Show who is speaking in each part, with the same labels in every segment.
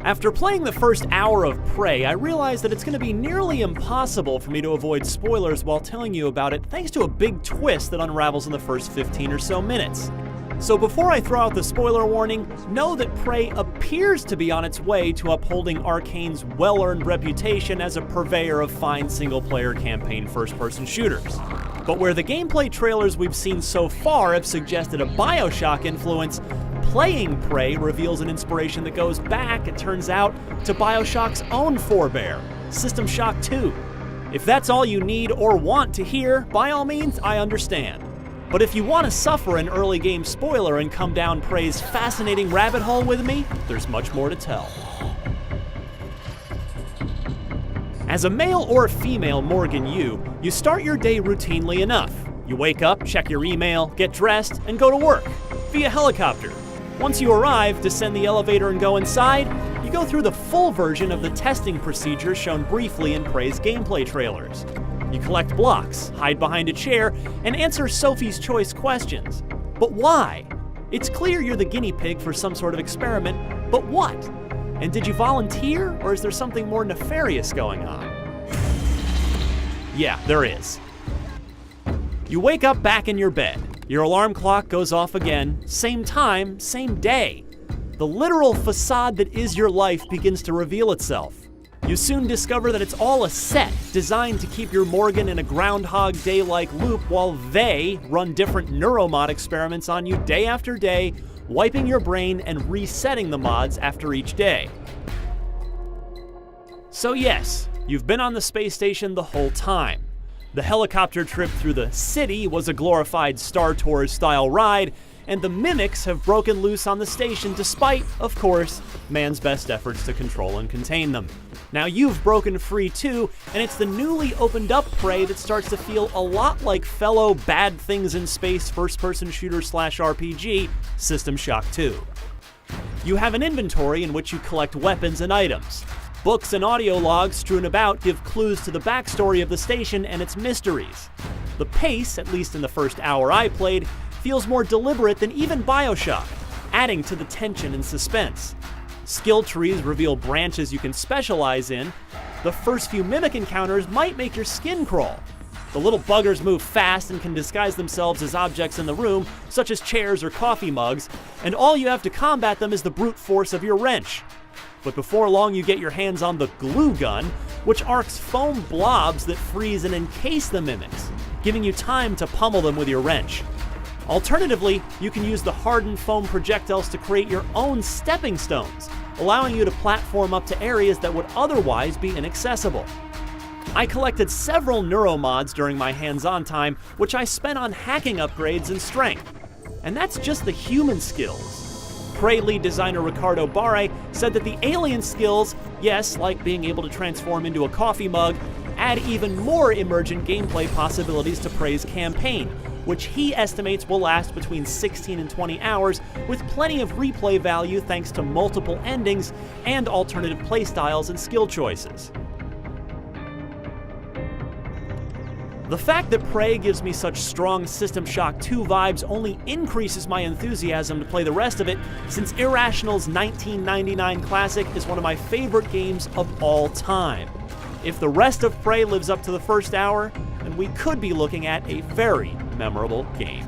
Speaker 1: After playing the first hour of Prey, I realized that it's going to be nearly impossible for me to avoid spoilers while telling you about it thanks to a big twist that unravels in the first 15 or so minutes. So before I throw out the spoiler warning, know that Prey appears to be on its way to upholding Arkane's well-earned reputation as a purveyor of fine single-player campaign first-person shooters. But where the gameplay trailers we've seen so far have suggested a BioShock influence, playing Prey reveals an inspiration that goes back, it turns out, to BioShock's own forebear, System Shock 2. If that's all you need or want to hear, by all means, I understand. But if you want to suffer an early game spoiler and come down Prey's fascinating rabbit hole with me, there's much more to tell. As a male or female Morgan you start your day routinely enough. You wake up, check your email, get dressed, and go to work, via helicopter. Once you arrive, descend the elevator and go inside, you go through the full version of the testing procedure shown briefly in Prey's gameplay trailers. You collect blocks, hide behind a chair, and answer Sophie's Choice questions. But why? It's clear you're the guinea pig for some sort of experiment, but what? And did you volunteer, or is there something more nefarious going on? Yeah, there is. You wake up back in your bed. Your alarm clock goes off again, same time, same day. The literal facade that is your life begins to reveal itself. You soon discover that it's all a set designed to keep your Morgan in a Groundhog Day-like loop while they run different neuromod experiments on you day after day, wiping your brain and resetting the mods after each day. So yes, you've been on the space station the whole time. The helicopter trip through the city was a glorified Star Tours-style ride, and the mimics have broken loose on the station despite, of course, man's best efforts to control and contain them. Now you've broken free too, and it's the newly opened up Prey that starts to feel a lot like fellow bad things in space first-person shooter/RPG, System Shock 2. You have an inventory in which you collect weapons and items. Books and audio logs strewn about give clues to the backstory of the station and its mysteries. The pace, at least in the first hour I played, feels more deliberate than even BioShock, adding to the tension and suspense. Skill trees reveal branches you can specialize in. The first few mimic encounters might make your skin crawl. The little buggers move fast and can disguise themselves as objects in the room, such as chairs or coffee mugs, and all you have to combat them is the brute force of your wrench. But before long you get your hands on the glue gun, which arcs foam blobs that freeze and encase the mimics, giving you time to pummel them with your wrench. Alternatively, you can use the hardened foam projectiles to create your own stepping stones, allowing you to platform up to areas that would otherwise be inaccessible. I collected several neuromods during my hands-on time, which I spent on hacking upgrades and strength. And that's just the human skills. Prey lead designer Ricardo Barre said that the alien skills, yes, like being able to transform into a coffee mug, add even more emergent gameplay possibilities to Prey's campaign, which he estimates will last between 16 and 20 hours, with plenty of replay value thanks to multiple endings and alternative playstyles and skill choices. The fact that Prey gives me such strong System Shock 2 vibes only increases my enthusiasm to play the rest of it, since Irrational's 1999 classic is one of my favorite games of all time. If the rest of Prey lives up to the first hour, then we could be looking at a very memorable game.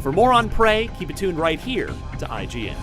Speaker 1: For more on Prey, keep it tuned right here to IGN.